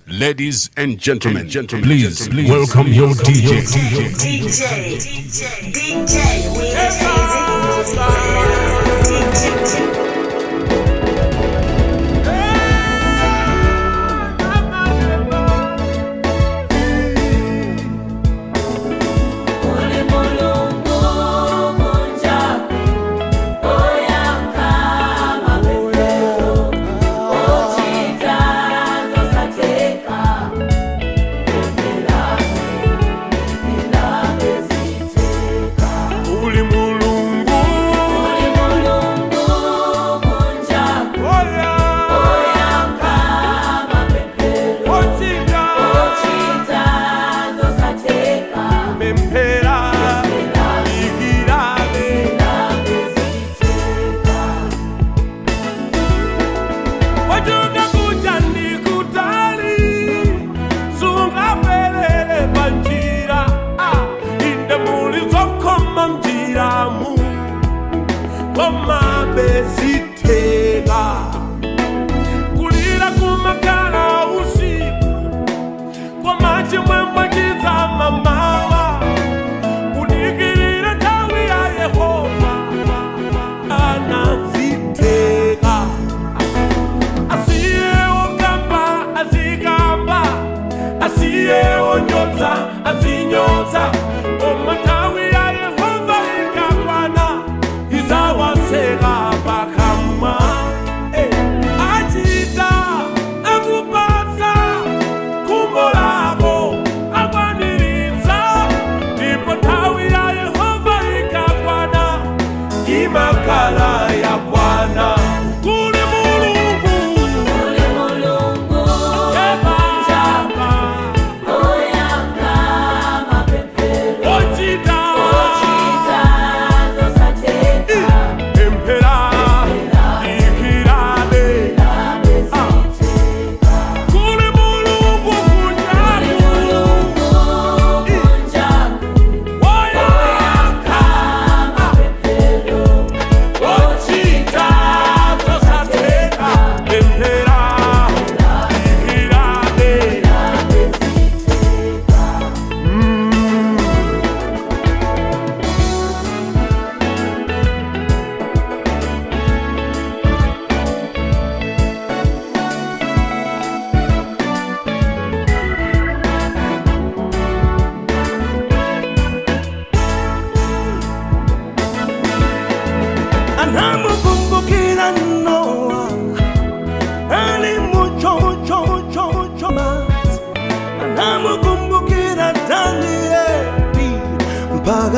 Ladies and gentlemen, please welcome your DJ.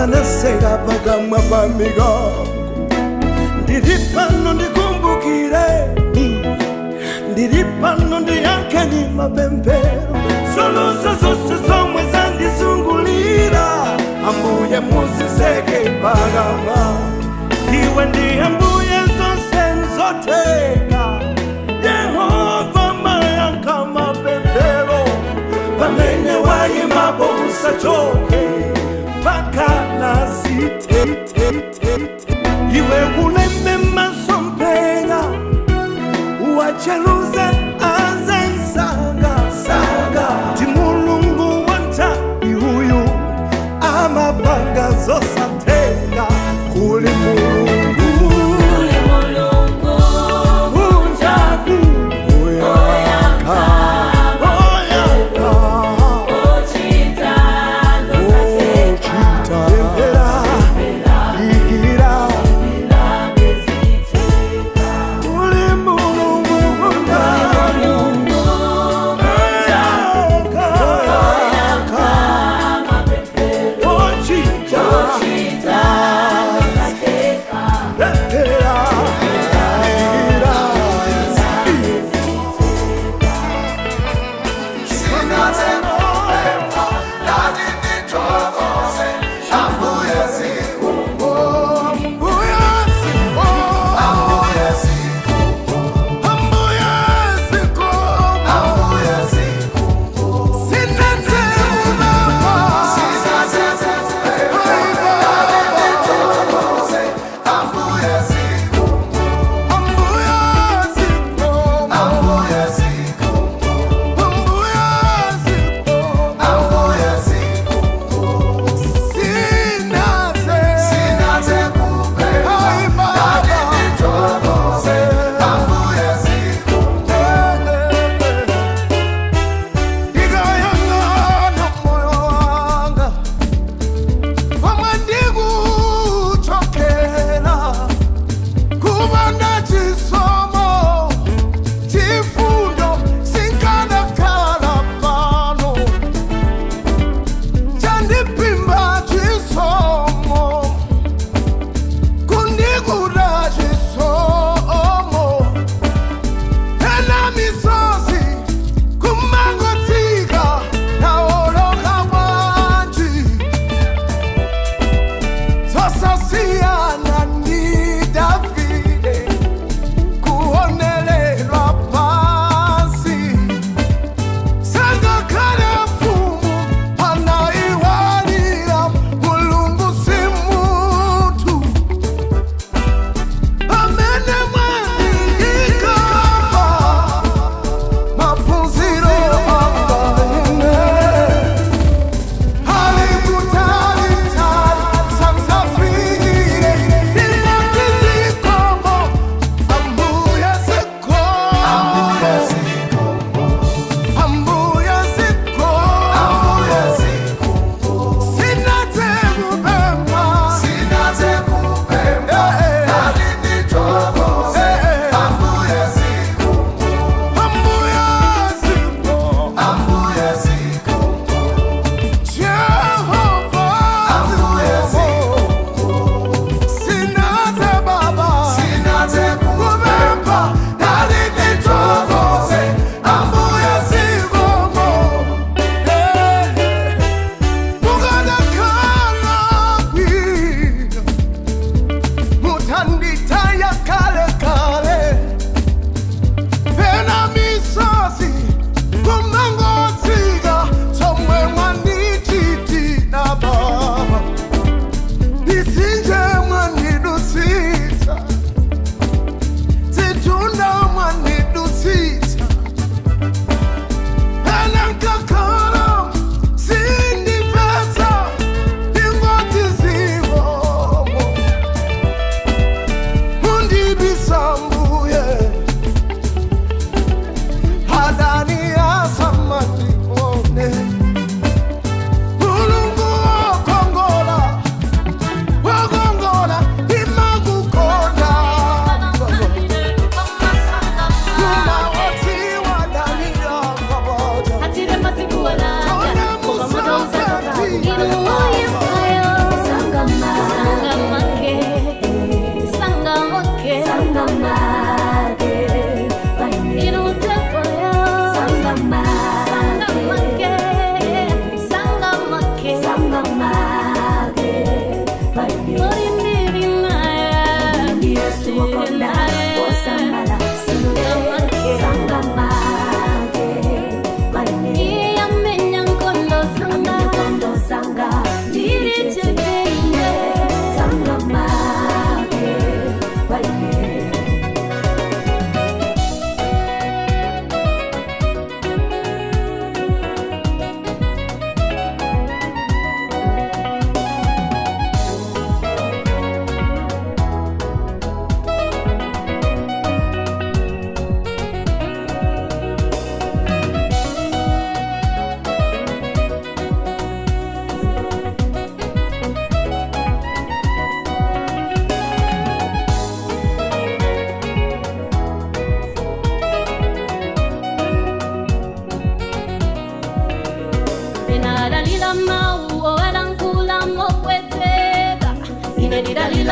Nasega bagama bamigo ndiripano ndikumbukire ndiripano ndiyakeni mapempero solusa zose zomwe zandizungulira ambuye musiseke bagama iwe ndi ambuye zonse nzoteka Yehova mayanka mapempero pamene wayimapo usachoke Bakana site iwe ulembe masompenya uacheluze aze saga timulungu wanta ihuyu amapanga zosateka kuli mulungu unjaku oyaka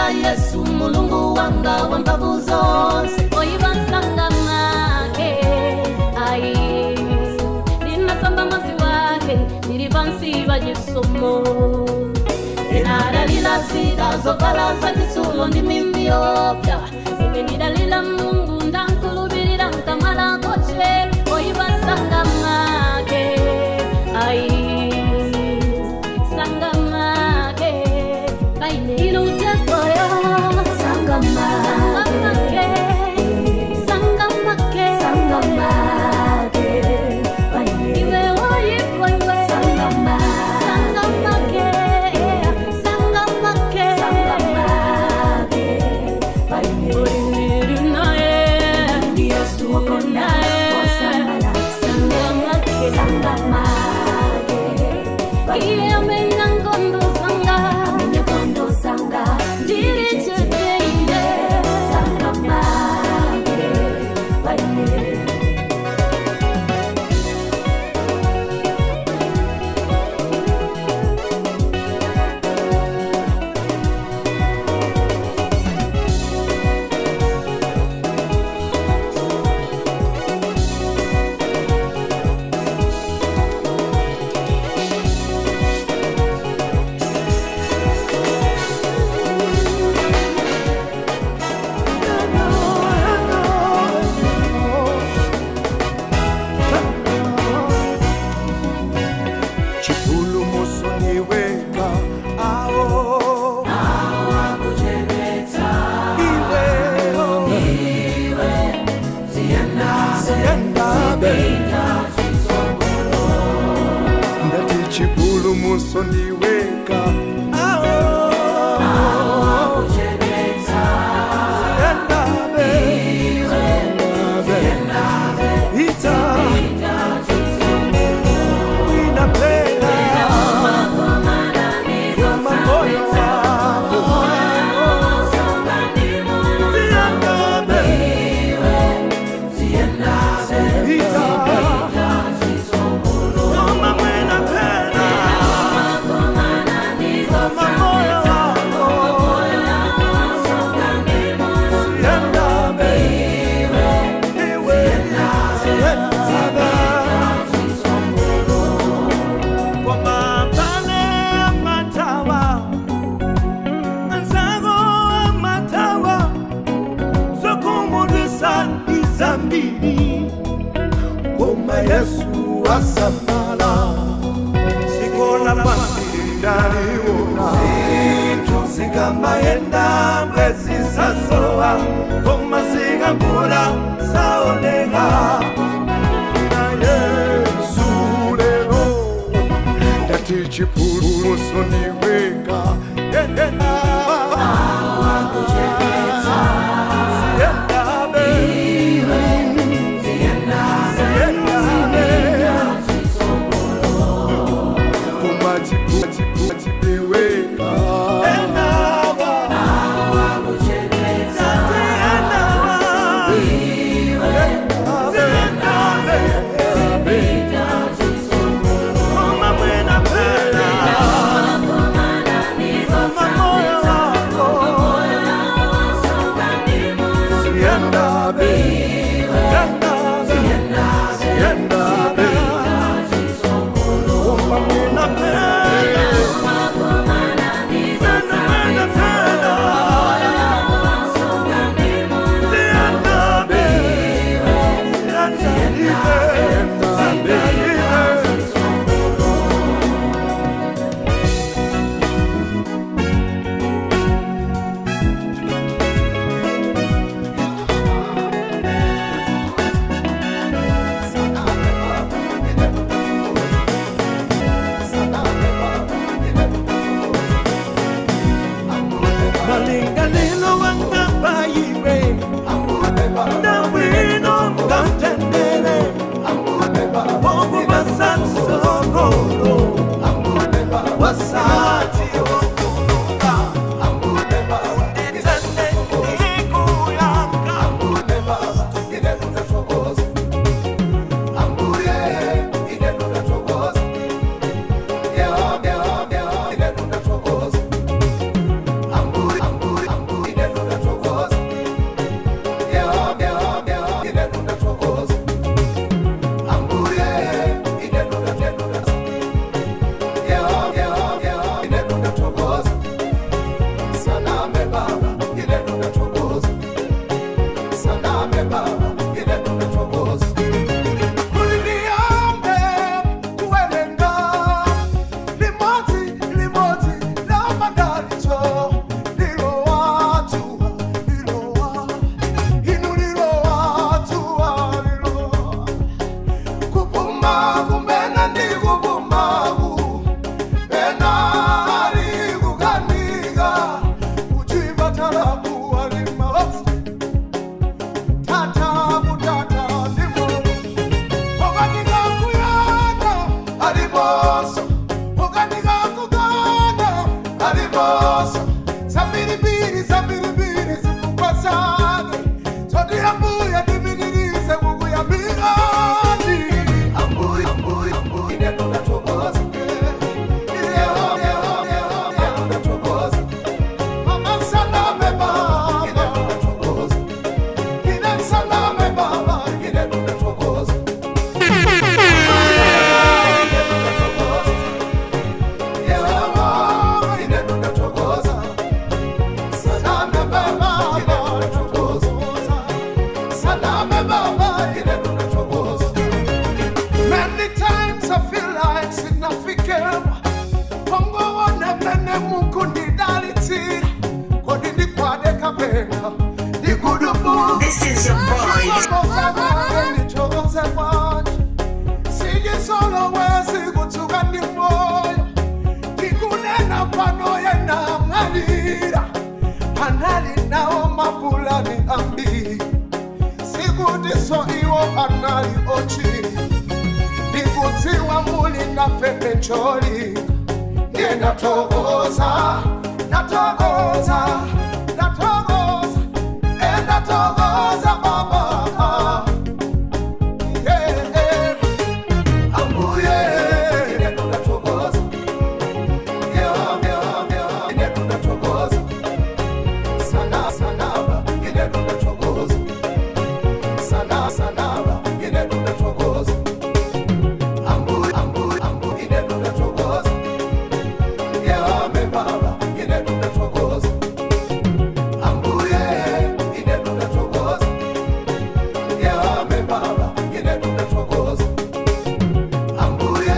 Ndinamwenda Yesu mulungu wanga wambavu zonse oyibansanga make ai ndinasamba mazi wake nilibansi bajisomo inadalila zida zokala za kisulo ndimimbiopya imenidalila Mungu ndankulubirira nkamala koche oyibansanga make ai Chipulu muso niweka Yesu asamala sikola pasi ndaliona sikamba yenda mwezi sasoa koma sikambura saoneka na Yesu lelo ndati chipulu muso niweka yendena Mama aliboso ukanika kugana aliboso sabiribiri zifukwa zake zoti ambuye ndiminirize kukuyambirani ambuye ineno natokoza ineno natokoza mama salame baba ineno natokoza ineno salame baba ineno natokoza Many times I feel like significant. Pongo wana mene muku nidalitira. Kodi ni kwade kapena. Di kudumu. This is your boy. Sigi solo wezi kutuga ni moyo. Kikunena pano yena ngalira. Anali nao mapula ni ambi. Siku diso iwo anali ochi. Nikutiwa muli na fepe choli. Nye natogoza, natogoza, natogoza, natogoza baba. Yeah, ambuye, ineno natogoza. Yeah, ineno natogoza. Sanaba, ineno natogoza. Sanaba, ineno natogoza. Ambu, ineno natogoza. Yeah, me baba, ineno natogoza. Ambuye, ineno natogoza. Yeah, me baba, ineno natogoza. Ambuye,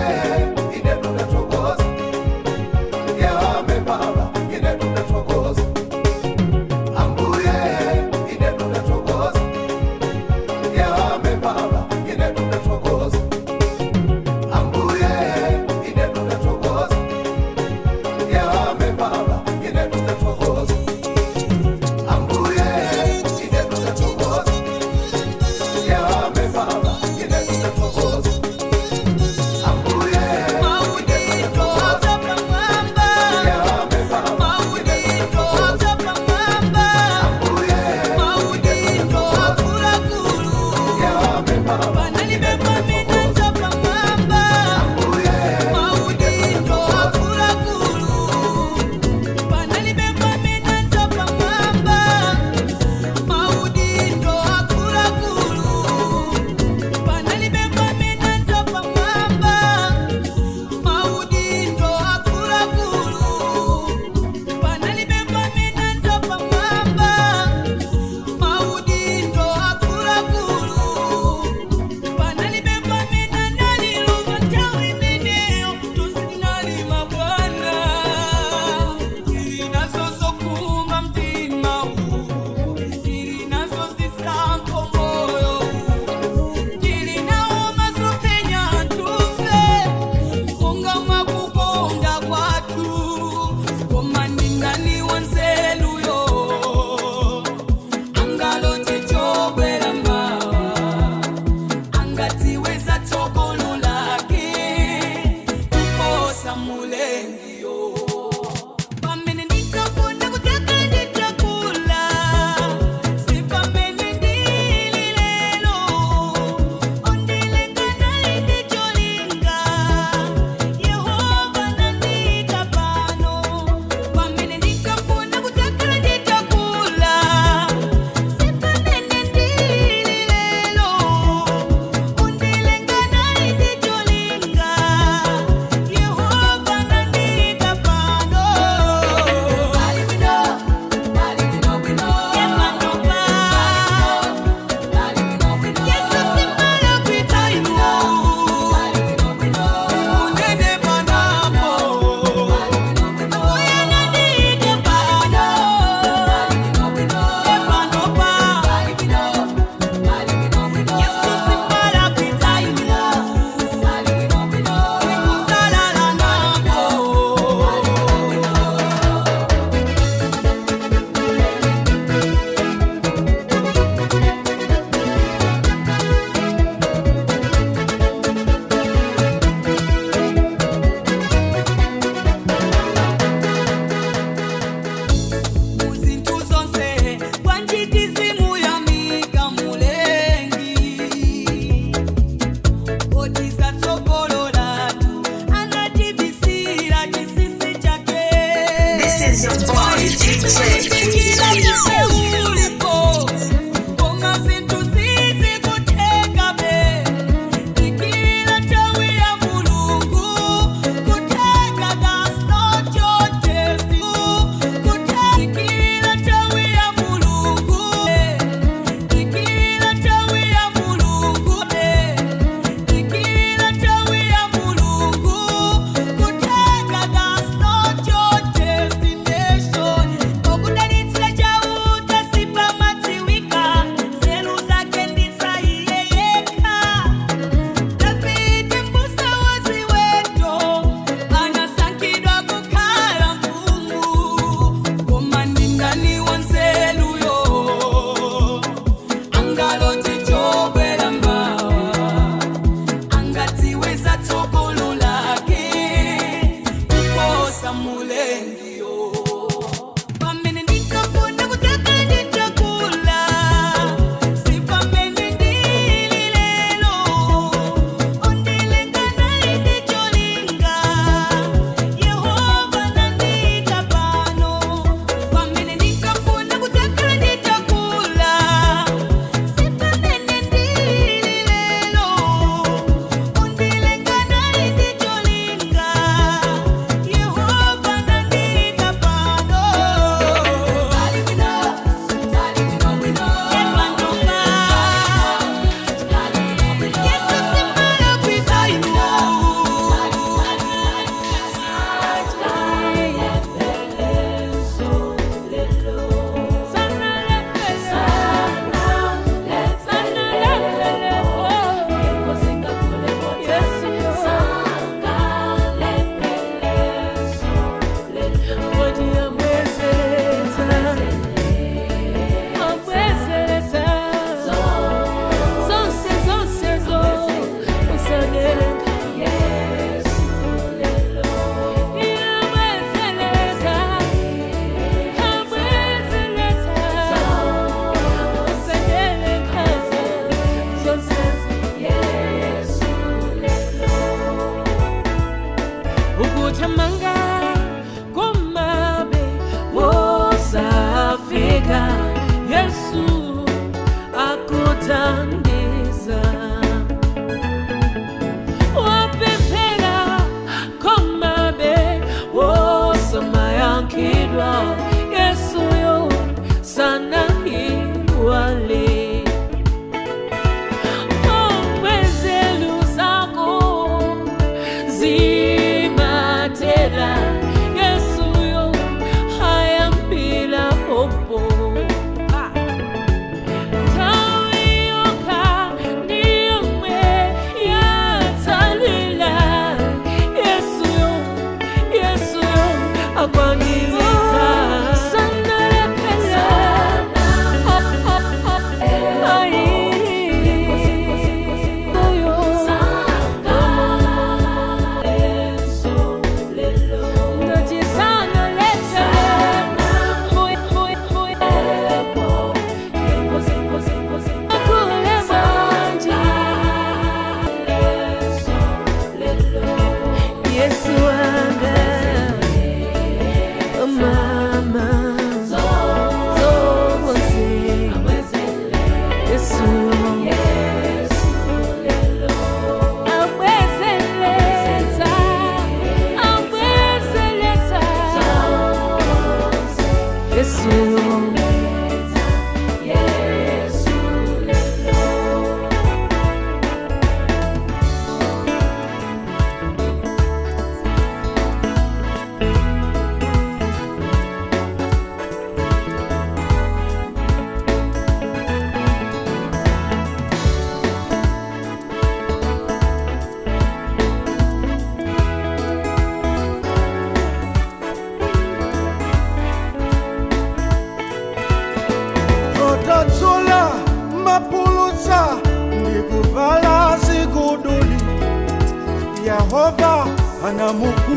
Yehova anamuku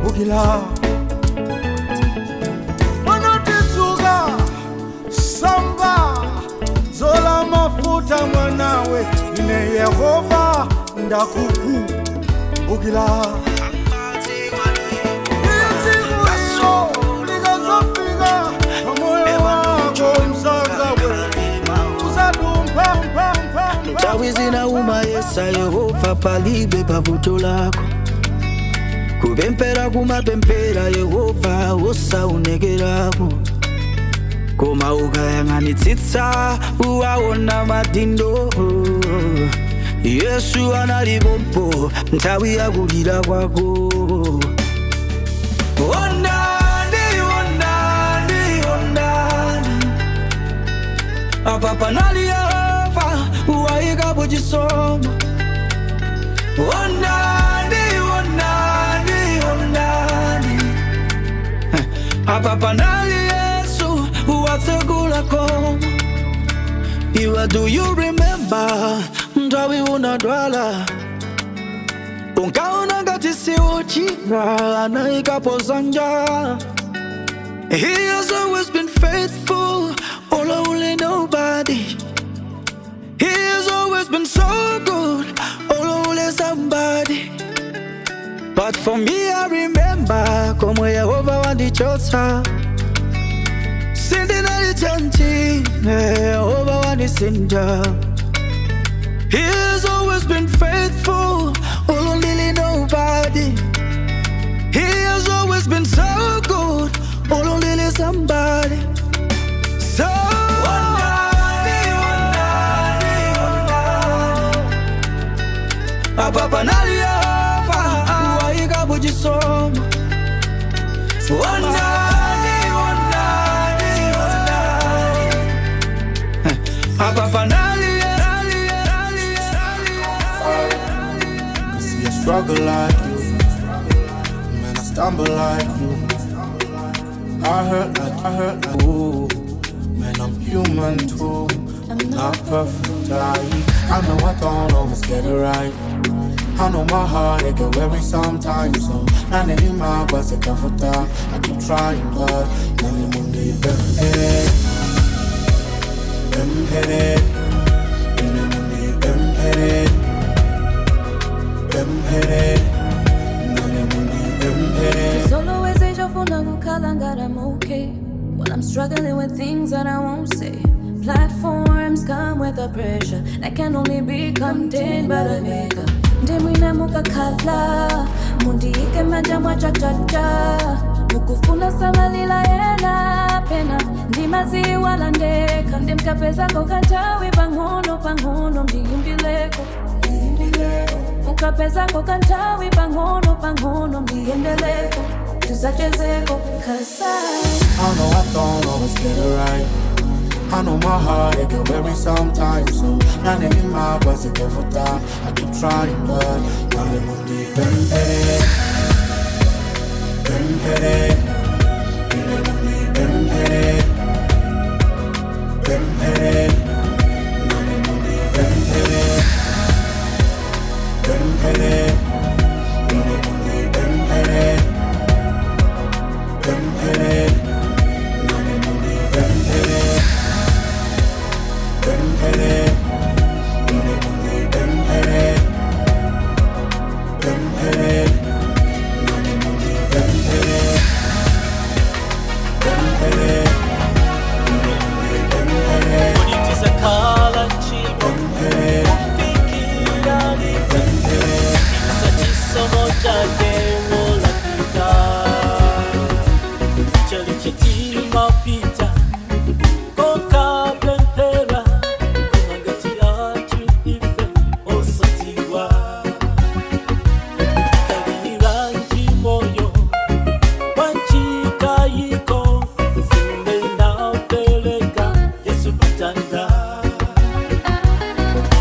bugila Wanatituga samba zola mafuta mwanawe ine Yehova ndakuku bugila Izi uyo ligazofiga palibe pavuto lako. Kupempera kumapempera Yehova osaonekerako. Koma ukayang'anitsitsa uwaona madindo. Yesu analipompo nthawi yakulira kwako. Apa panali Yehova uwaikapo chisomo. Apa panali Yesu uwatsegula komo. Iwa, do you remember nthawi unadwala? Unkaona ngati siwochira anaikapo dzanja. He has always been faithful, only nobody. He has always been so good, only somebody. But for me I remember como Yehova wandichotsa. Sindinali chanchi, Yehova wandisinja. He has always been faithful, only nobody. He has always been so good, only somebody. So apa panali Yehova uwaikapo chisomo. Apa panali I see I struggle like you, man, I stumble like you. I hurt like you, man, I'm human too. I'm not perfect, I know I don't always get it right. I know my heart, it get weary sometimes. So, not anymore, but it's comfortable. I keep trying, but none of them need them. Solo ways ejofuna kukhala ngati I'm okay. While I'm struggling with things that I won't say. Platforms come with a pressure that can only be contained by the maker. Ndemwina mukakhala mundiike majamwa chachacha. Mukufuna samalila yena pena ndimaziwala ndeka. Ndimkapezako kanthawi pang'ono ndiyimbileko. Mukapezako kanthawi pang'ono ndiyendeleko. Tusachezeko cause I know I don't always get it right. I know my heart, it get weary sometimes. So, not anymore, but it's comfortable. I keep trying, but none of them need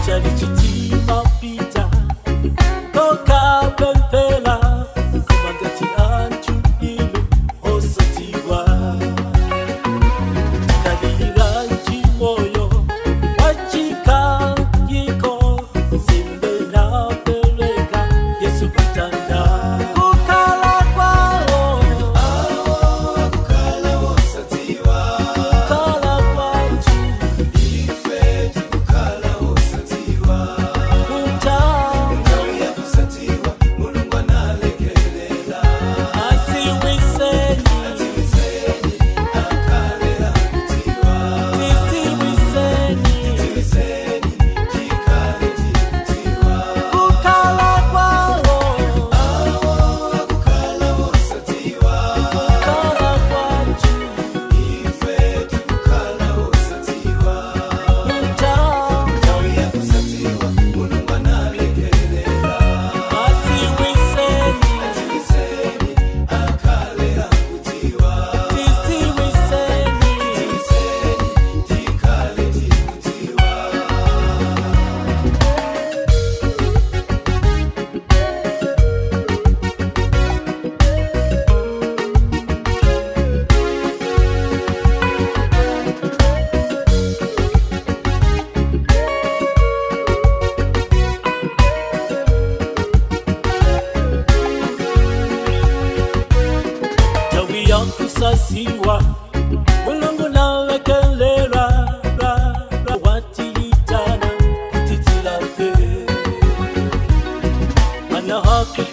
Chalichitima pita, toka pempela.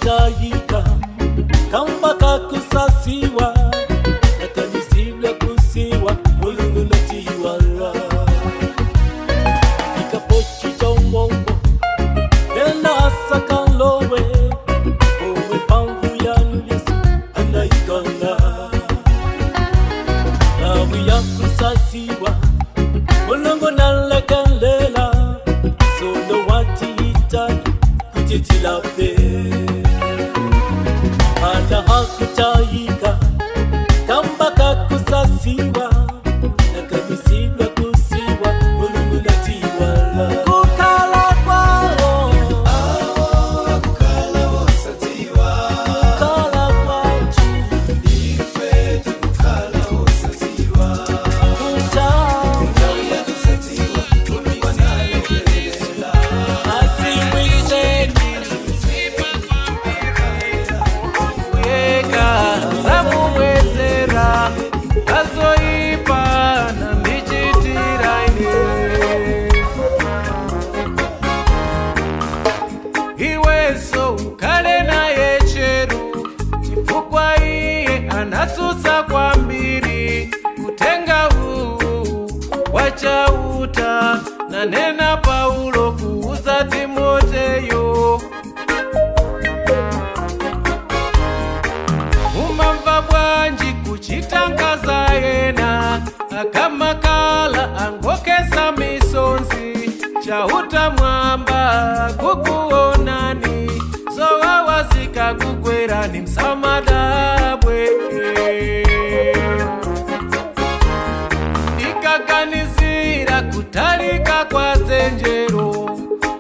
hakutayika kamba kakusasiwa nakanisibla kusiwa mulungu natiwala ikapochi cha umongo nena asakalowe owe pamvu ya nulisu anaikana nawi ya kusasiwa mulungu nalekelela sono wati itani kutitilape hata hakutayika kamba kakusasiwa nakanisibla kusiwa mulungu natiwala kukala kwao kukala osatiwa kukala kwatu ifetu kukala osatiwa kutao ya kusatiwa wanalekelela asiwizeni Eka zamuwezera azoipa na michitira iweso ukale naye cheru chifukwa iye anasusa kwambiri kutenga huu wachauta na nena Paulo kuuza Timoteyo umamva bwanji kuchitangaza yena akamakala angokesa misonzi chauta mwamba kukuonani zowawazika kugwerani msamadabwe ikaganizira kutalika kwa zenjero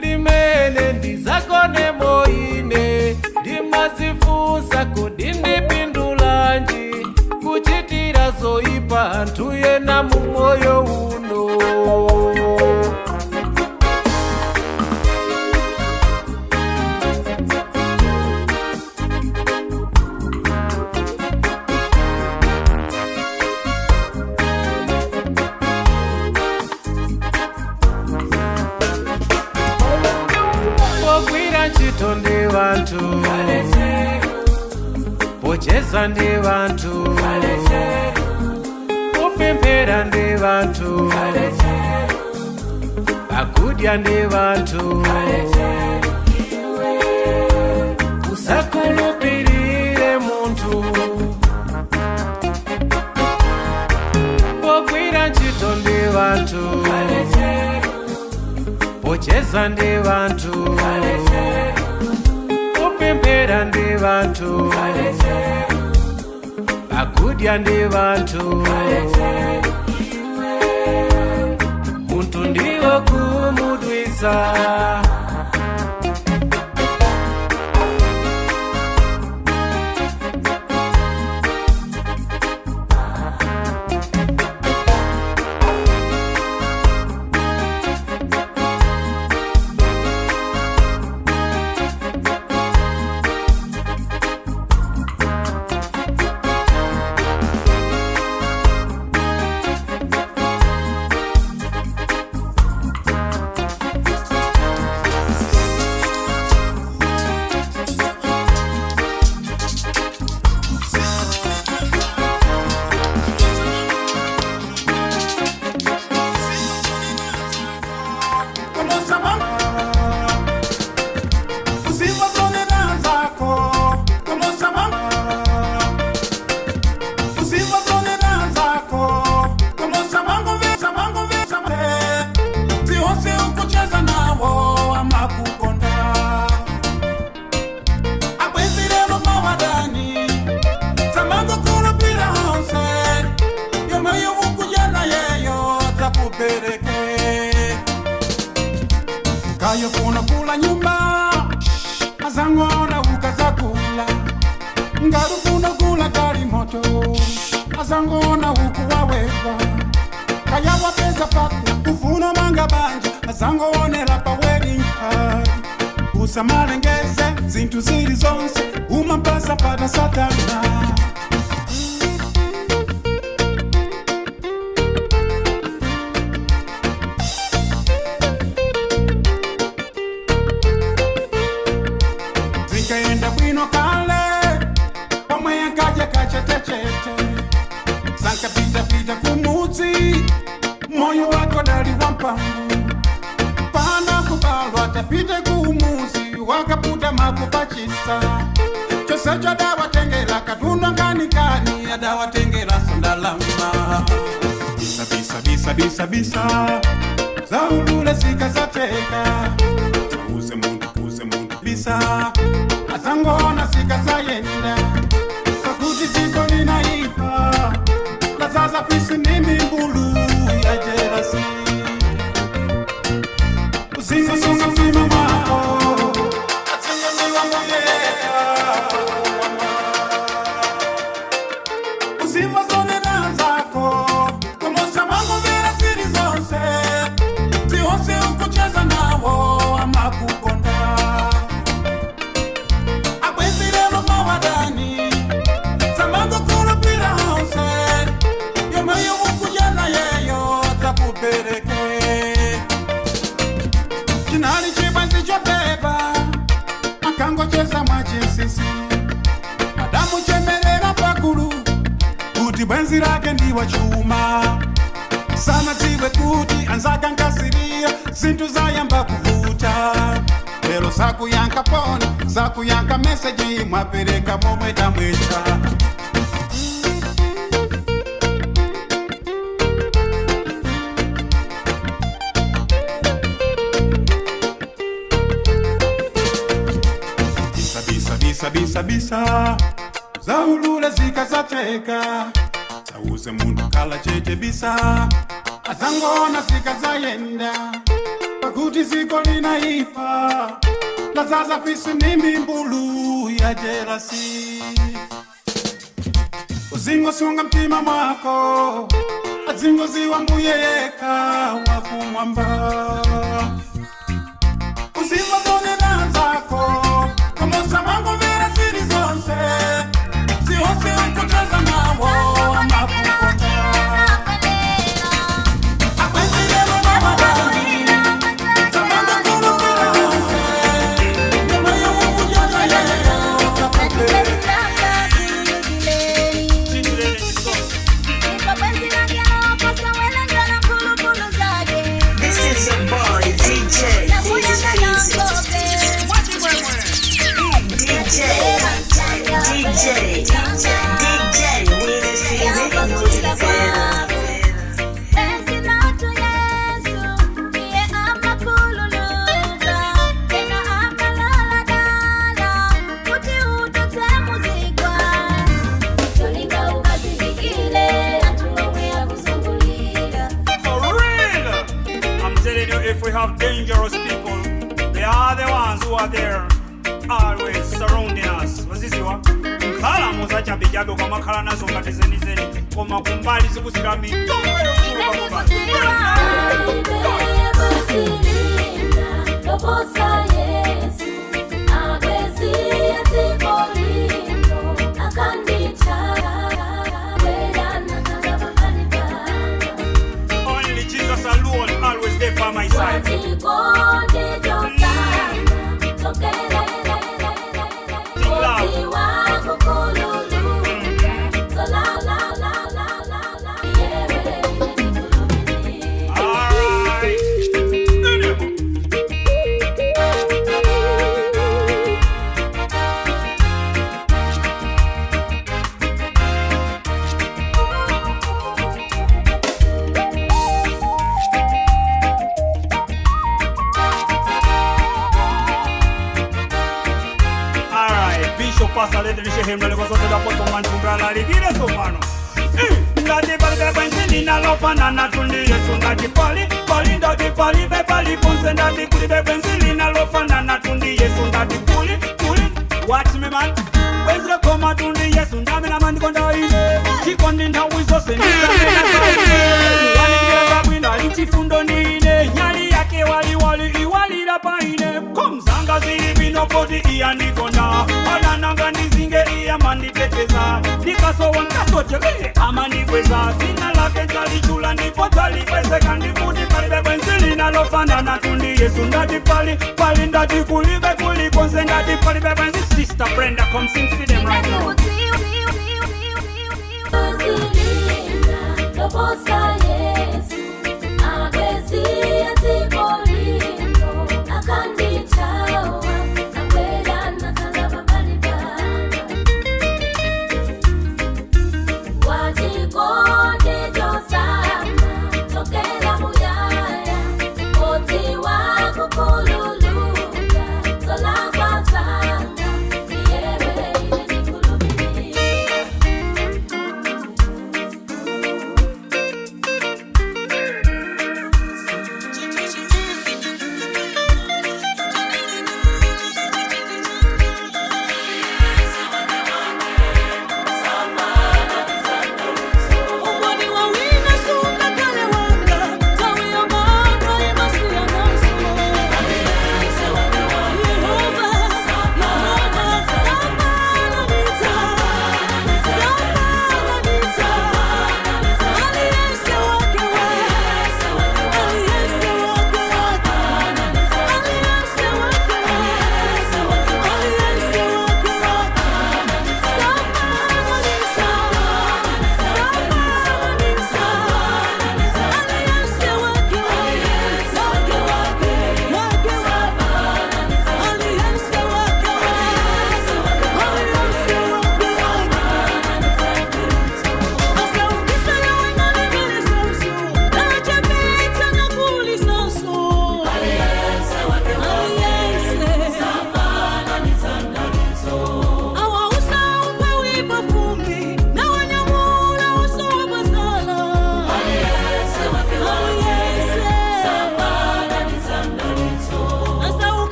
limene ndizagone moine ndimazifunsa kodi ndipindulanji kuchitira zoipa anthu yena mumoyo uno pogwira ntchito ndi vanthu pocheza ndi vanthu popemphera ndi vanthu pakudya ndi vanthu usakhulupirire munthu pogwira ntchito ndi vanthu pocheza ndi vanthu popemphera ndi vanthu pakudya ndi vanthu munthu ndiwo kumudwisa kayo kuna kula nyumba azangona ukazakula ngaru kuna kula kali moto azangona ukuwaweva kaya wapeza paku ufuna manga banja azangonela pa wedding card usamalengeze zintu ziri zonse umampasa pada satana Zikaenda bwino bwino kale pomwe yankaja kachetechete sanka pita kumudzi moyo wako dali wampangu pana kubalwa tapite kumuzi wakaputa makupachisa chosecho dawatengela katunda nganikani adawatengela sundalama bisa zaulule sikazateka uze muntu bisa azangona sikazayenda kakuti ziko linaipa lazaza fisi nimi mbulu ya jelasi usinga mzima mwako atinga miwa mweka uzima zone na zako kumosa mangu vila siri zonse zihose ukucheza nawo ama kukonda akwenzilelo mawadani samango kulupira hose yomayo ukujana yeyo takupereke chinali chibanzi choteba akango cheza mwachisisi adamu chemerera pakulu kuti bwenzi rake ndiwa chuma sana tiwe kuti anzaka nkasiria zintu zayamba kuvuta lero sakuyanka pona sakuyanka meseji mwapereka momwe tamwecha bisa zaulule zikazateka sauze muntu kala chete bisa azangona zikazayenda pakuti ziko linaipa lazaza fisi nimi mbulu ya jelasi uzingo sunga mtima mwako azingo ziwa mbuyeka wakumwamba uzingo zone na zako kumosa mangu vira siri zonse zihose ukucheza nawo ama kukonda akwenzilelo mawadani samango kulupira hose yomayo ukujana yeyo takupereka This is your boy DJ If we have dangerous people, they are the ones who are there, always surrounding us. Waziziwa mkhala muzacha bijago kwa makhala nazo ngatezenizeni koma kumbali zikusika mitongo only Jesus alone always there by my side. Pasa le dice him le gozo da poto man kumbra la ligire sofano ndati pali be benzini na lo fanana tundi yesu ndati pali ndati pali be pali ponse ndati kuli be benzini na lo fanana tundi yesu ndati kuli watch me man wezre koma tundi yesu ndame na mandi konda ine chikondi nda wizo se ndita wani bila bwina ichifundo nine nyali yake wali iwalira paine komzanga zili bino podi iyandikonda nanga nizinge iya manditeteza nikasowa nkasochele ama nikweza zina lake talichula nipo talikwezeka ndifuti palibe bwenzili nalofanana tundi yesu ndati pali ndati kulibe kulikonse ndati palibe bwenzi sister Sister Brenda, come sing for them right now.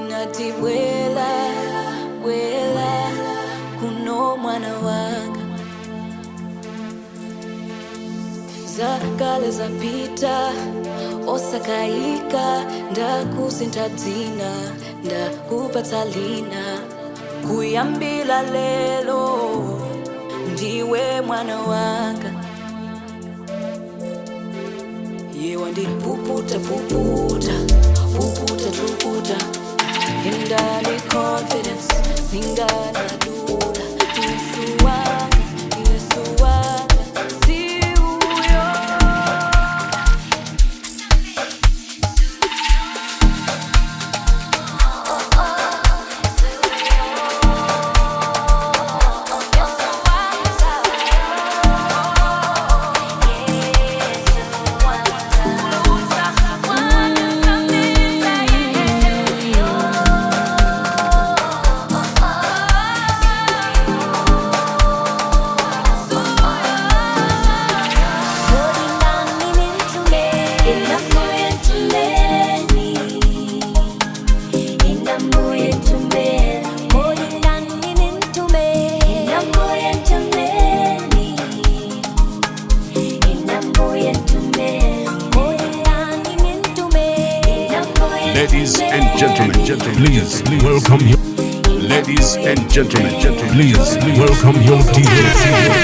Nati bwela, bwela, kuno mwana wanga. Zakale zapita, osakaika, ndakusinta dzina, ndakupatsa lina. Kuyambila lelo, ndiwe mwana wanga. Yewa ndi puputa, puputa, puputa, puputa. Indani confidence, singana dula. Yesu wanga, Yesu wanga, si uyo. Ladies and gentlemen, please welcome you. Ladies and gentlemen, please welcome your DJ.